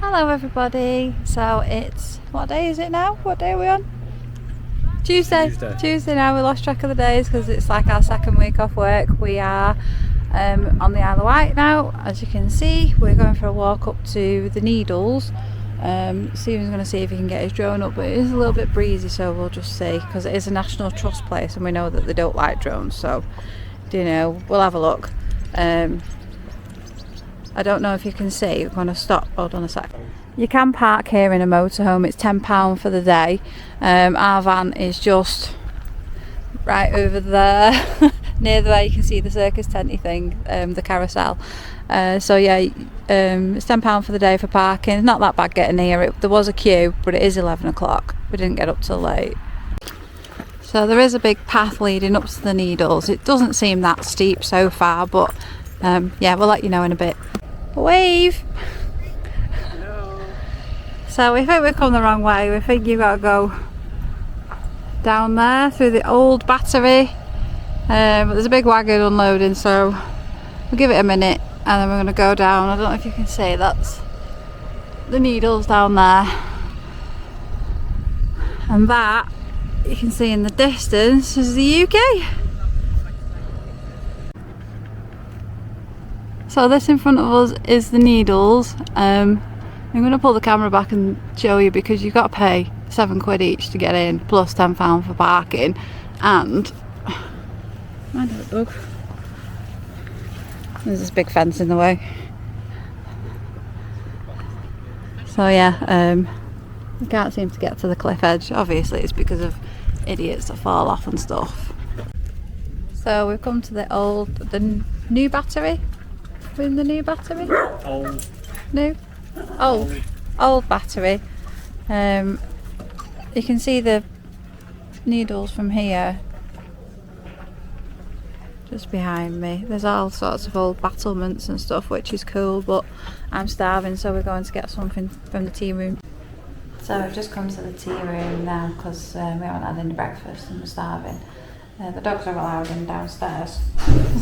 Hello everybody, so it's, what day is it now? What day are we on? Tuesday now. We lost track of the days because it's like our second week off work. We are on the Isle of Wight now. As you can see, we're going for a walk up to the Needles. Stephen's going to see if he can get his drone up, but it is a little bit breezy, so we'll just see, because it is a National Trust place and we know that they don't like drones, so you know, we'll have a look. I don't know if you can see. We're going to stop. Hold on a sec. You can park here in a motorhome. It's £10 for the day. Our van is just right over there near where you can see the circus tenty thing, the carousel. So yeah, it's £10 for the day for parking. It's not that bad getting here. There was a queue, but it is 11 o'clock. We didn't get up till late. So there is a big path leading up to the Needles. It doesn't seem that steep so far, but yeah, we'll let you know in a bit. Wave! Hello. So we think we've come the wrong way. We think you've got to go down there through the old battery. But there's a big wagon unloading, so we'll give it a minute and then we're going to go down. I don't know if you can see, that's the Needles down there. And that, you can see in the distance, is the UK. So this in front of us is the Needles. I'm going to pull the camera back and show you, because you've got to pay £7 each to get in, plus £10 for parking. And I know, dog. There's this big fence in the way. So yeah, we can't seem to get to the cliff edge. Obviously it's because of idiots that fall off and stuff. So we've come to the new battery. We're in the new battery? Old. New? Old battery. You can see the Needles from here, just behind me. There's all sorts of old battlements and stuff, which is cool, but I'm starving, so we're going to get something from the tea room. So we've just come to the tea room now because we haven't had any breakfast and we're starving. The dogs are allowed in downstairs.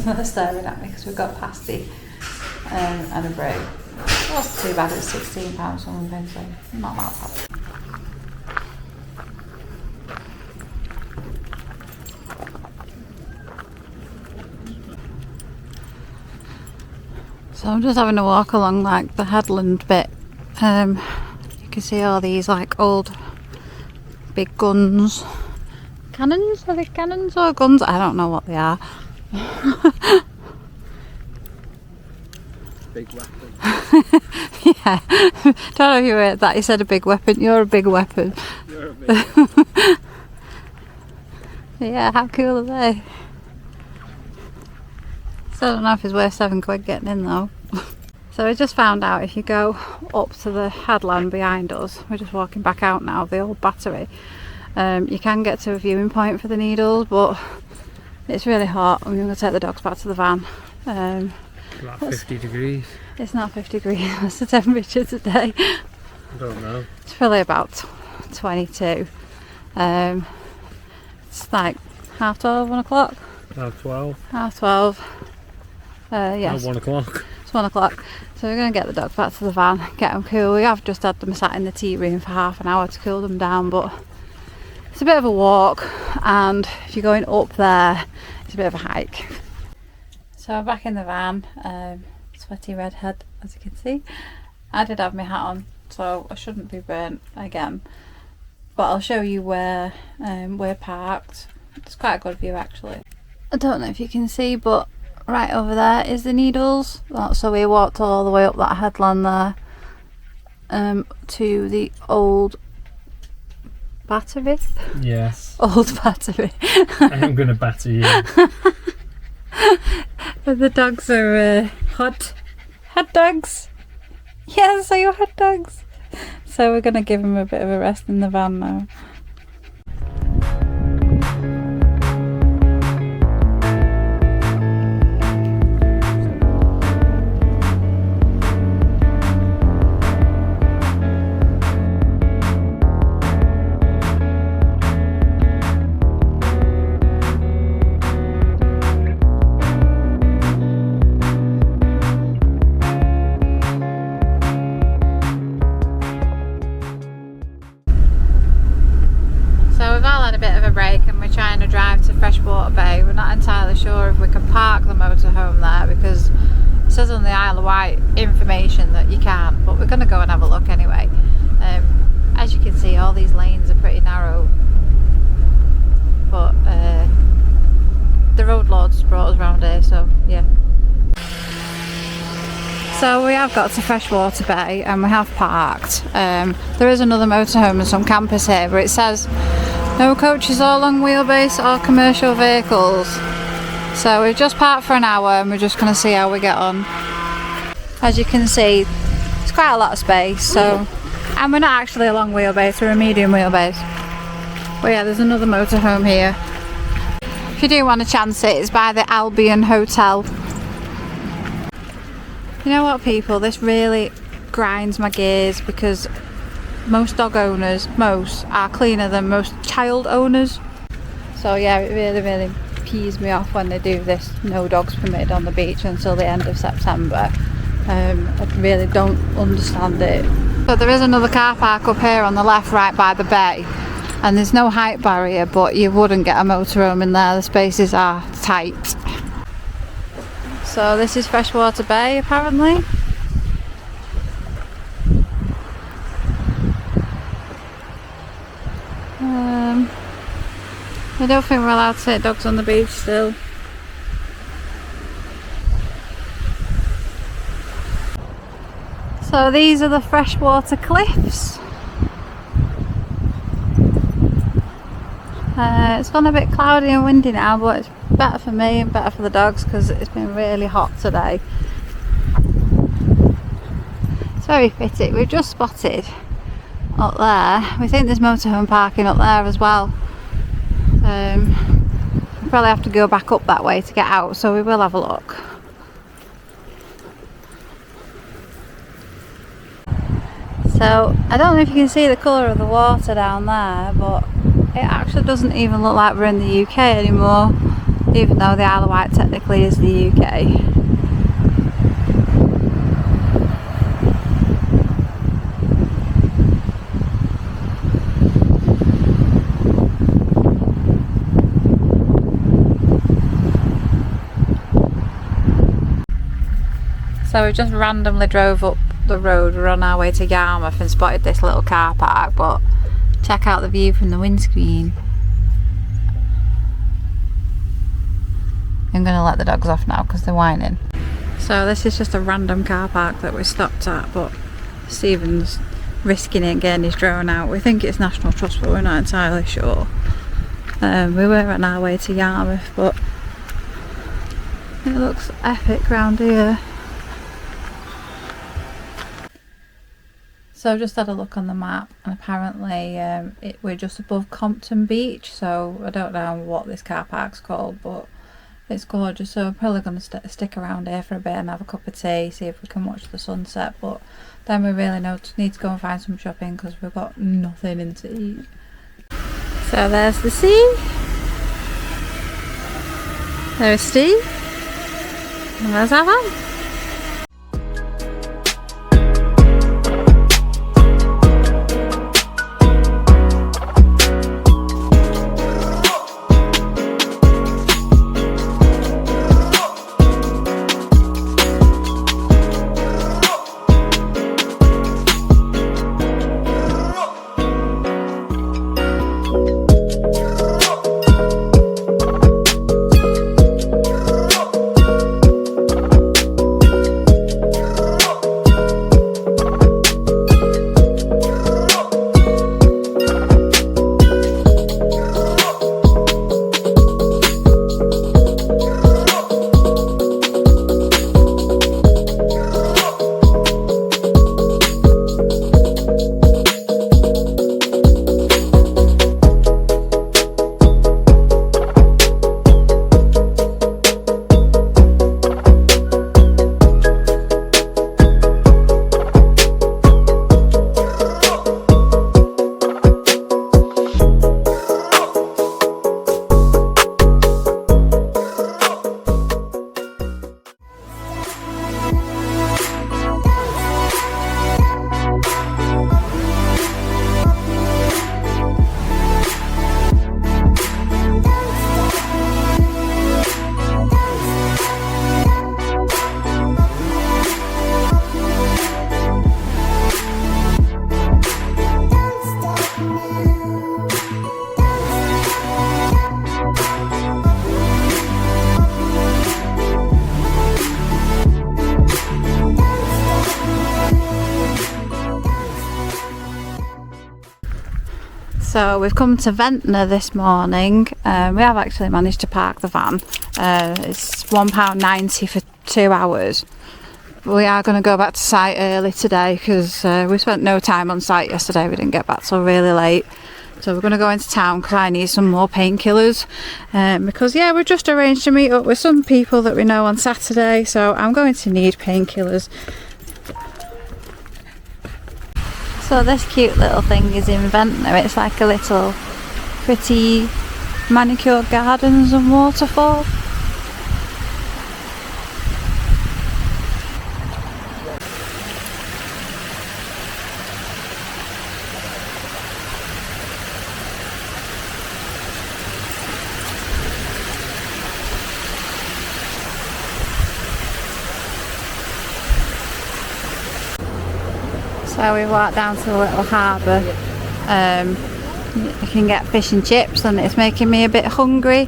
They're staring at me because we've got pasty and a brew. It wasn't too bad. It was £16 something, so not that bad. So I'm just having a walk along like the headland bit. You can see all these like old big guns. Cannons? Are they cannons or guns? I don't know what they are. Big weapon. Yeah. Don't know if you heard that. He said a big weapon. You're a big weapon. You're a big weapon. Yeah, how cool are they? So I don't know if it's worth £7 getting in though. So I just found out if you go up to the headland behind us, we're just walking back out now, the old battery, you can get to a viewing point for the Needles, but it's really hot and we're going to take the dogs back to the van. Like 50 degrees. It's not 50 degrees, that's the temperature today. I don't know. It's probably about 22. It's like 12:30, 1 o'clock. Half 12. 12:30. Yes. 1 o'clock. It's 1 o'clock. So we're going to get the dogs back to the van, get them cool. We have just had them sat in the tea room for half an hour to cool them down, but it's a bit of a walk, and if you're going up there, it's a bit of a hike. So I'm back in the van, sweaty redhead as you can see. I did have my hat on, so I shouldn't be burnt again. But I'll show you where we're parked. It's quite a good view actually. I don't know if you can see, but right over there is the Needles. So we walked all the way up that headland there to the old battery. Yes. Old battery. I am going to batter you. The dogs are hot dogs. Yes, they are hot dogs. So we're going to give them a bit of a rest in the van now. Freshwater Bay. We're not entirely sure if we can park the motorhome there because it says on the Isle of Wight information that you can't, but we're going to go and have a look anyway. As you can see, all these lanes are pretty narrow, but the road lords brought us around here, so yeah. So we have got to Freshwater Bay and we have parked. There is another motorhome and some campers here, but it says no coaches or long wheelbase or commercial vehicles. So we've just parked for an hour and we're just going to see how we get on. As you can see, it's quite a lot of space, so, and we're not actually a long wheelbase, we're a medium wheelbase. But yeah, there's another motorhome here. If you do want to chance it, it's by the Albion Hotel. You know what, people, this really grinds my gears because most dog owners, are cleaner than most child owners. So yeah, it really pees me off when they do this no dogs permitted on the beach until the end of September. I really don't understand it. But there is another car park up here on the left, right by the bay, and there's no height barrier, but you wouldn't get a motorhome in there, the spaces are tight. So this is Freshwater Bay apparently. I don't think we're allowed to take dogs on the beach still. So these are the Freshwater Cliffs. It's gone a bit cloudy and windy now, but it's better for me and better for the dogs because it's been really hot today. It's very pretty. We've just spotted up there. We think there's motorhome parking up there as well. We'll probably have to go back up that way to get out, so we will have a look. So I don't know if you can see the colour of the water down there, but it actually doesn't even look like we're in the UK anymore, even though the Isle of Wight technically is the UK. So we just randomly drove up the road. We're on our way to Yarmouth and spotted this little car park, but check out the view from the windscreen. I'm going to let the dogs off now because they're whining. So this is just a random car park that we stopped at, but Stephen's risking it getting his drone out. We think it's National Trust, but we're not entirely sure. We were on our way to Yarmouth, but it looks epic round here. So I've just had a look on the map, and apparently we're just above Compton Beach, so I don't know what this car park's called, but it's gorgeous. So I'm probably going to stick around here for a bit and have a cup of tea, see if we can watch the sunset, but then we really need to go and find some shopping because we've got nothing in to eat. So there's the sea, there's Steve, and there's Alan. So we've come to Ventnor this morning. We have actually managed to park the van. It's £1.90 for 2 hours. We are going to go back to site early today because we spent no time on site yesterday. We didn't get back till really late. So we're going to go into town because I need some more painkillers. Because yeah, we've just arranged to meet up with some people that we know on Saturday. So I'm going to need painkillers. So this cute little thing is in Ventnor. It's like a little pretty manicured gardens and waterfall. So we walked down to the little harbour. You can get fish and chips and it's making me a bit hungry.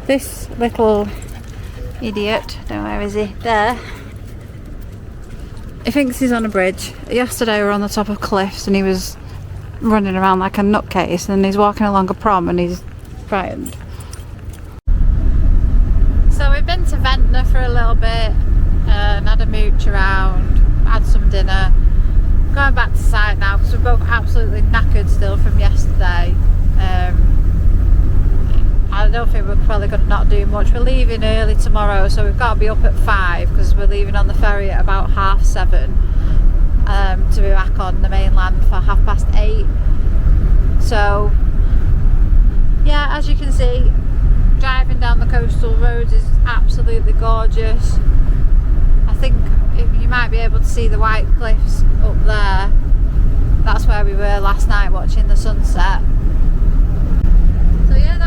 This little idiot, don't know where is he? There. He thinks he's on a bridge. Yesterday we were on the top of cliffs and he was running around like a nutcase, and he's walking along a prom and he's frightened. So we've been to Ventnor for a little bit and had a mooch around, had some dinner. Going back to site now because we're both absolutely knackered still from yesterday. I don't think we're probably going to not do much. We're leaving early tomorrow, so we've got to be up at 5 because we're leaving on the ferry at about 7:30 to be back on the mainland for 8:30. So yeah, as you can see, driving down the coastal roads is absolutely gorgeous. I think you might be able to see the White Cliffs up there. That's where we were last night watching the sunset. So yeah,